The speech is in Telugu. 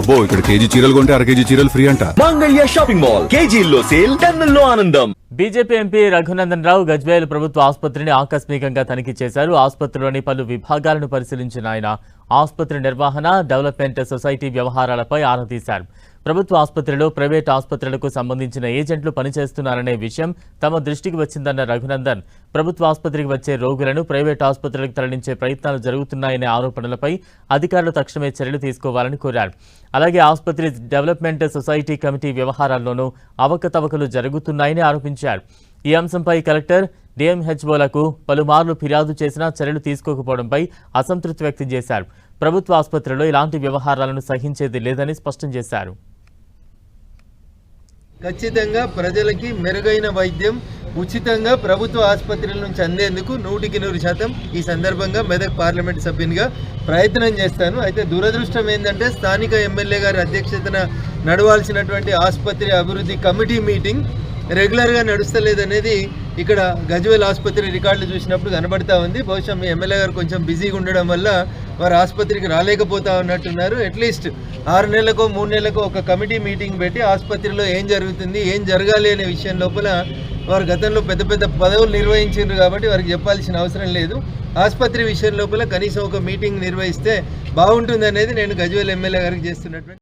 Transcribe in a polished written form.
అబ్బో ఇక్కడ కేజీ చీరలు కొంటే అర కేజీ చీరలు ఫ్రీ అంట. మంగళ్య షాపింగ్ మాల్ కేజీల్లో సేల్ టన్నుల్లో ఆనందం. బీజేపీ ఎంపీ రఘునందన్ రావు గజ్వేల్ ప్రభుత్వ ఆసుపత్రిని ఆకస్మికంగా తనిఖీ చేశారు. ఆసుపత్రిలోని పలు విభాగాలను పరిశీలించిన ఆయన ఆసుపత్రి నిర్వహణ, డెవలప్మెంట్ సొసైటీ వ్యవహారాలపై ఆరా తీశారు. ప్రభుత్వ ఆసుపత్రిలో ప్రైవేట్ ఆసుపత్రులకు సంబంధించిన ఏజెంట్లు పనిచేస్తున్నారనే విషయం తమ దృష్టికి వచ్చిందన్న రఘునందన్, ప్రభుత్వ ఆసుపత్రికి వచ్చే రోగులను ప్రైవేట్ ఆసుపత్రులకు తరలించే ప్రయత్నాలు జరుగుతున్నాయనే ఆరోపణలపై అధికారులు తక్షణమే చర్యలు తీసుకోవాలని కోరారు. అలాగే ఆసుపత్రి డెవలప్మెంట్ సొసైటీ కమిటీ వ్యవహారాల్లోనూ అవకతవకలు జరుగుతున్నాయని ఆరోపించారు. ఈ అంశంపై కలెక్టర్, డిఎంహెచ్ఓలకు పలుమార్లు ఫిర్యాదు చేసినా చర్యలు తీసుకోకపోవడంపై అసంతృప్తి వ్యక్తం చేశారు. ప్రభుత్వ ఆసుపత్రిలో ఇలాంటి వ్యవహారాలను సహించేది లేదని స్పష్టం చేశారు. ఖచ్చితంగా ప్రజలకి మెరుగైన వైద్యం ఉచితంగా ప్రభుత్వ ఆసుపత్రుల నుంచి అందేందుకు 100% ఈ సందర్భంగా మెదక్ పార్లమెంట్ సభ్యునిగా ప్రయత్నం చేస్తాను. అయితే దురదృష్టం ఏంటంటే స్థానిక ఎమ్మెల్యే గారి అధ్యక్షతన నడవాల్సినటువంటి ఆసుపత్రి అభివృద్ధి కమిటీ మీటింగ్ రెగ్యులర్గా నడుస్తలేదనేది ఇక్కడ గజ్వేల్ ఆసుపత్రి రికార్డులు చూసినప్పుడు కనబడతా ఉంది. బహుశా మీ ఎమ్మెల్యే గారు కొంచెం బిజీగా ఉండడం వల్ల వారు ఆసుపత్రికి రాలేకపోతా ఉన్నట్టున్నారు. అట్లీస్ట్ 6 నెలలకో 3 నెలలకో ఒక కమిటీ మీటింగ్ పెట్టి ఆసుపత్రిలో ఏం జరుగుతుంది, ఏం జరగాలి అనే విషయం లోపల వారు గతంలో పెద్ద పెద్ద పదవులు నిర్వహించారు కాబట్టి వారికి చెప్పాల్సిన అవసరం లేదు. ఆసుపత్రి విషయం లోపల కనీసం ఒక మీటింగ్ నిర్వహిస్తే బాగుంటుంది అనేది నేను గజ్వేల్ ఎమ్మెల్యే గారికి చేస్తున్నటువంటి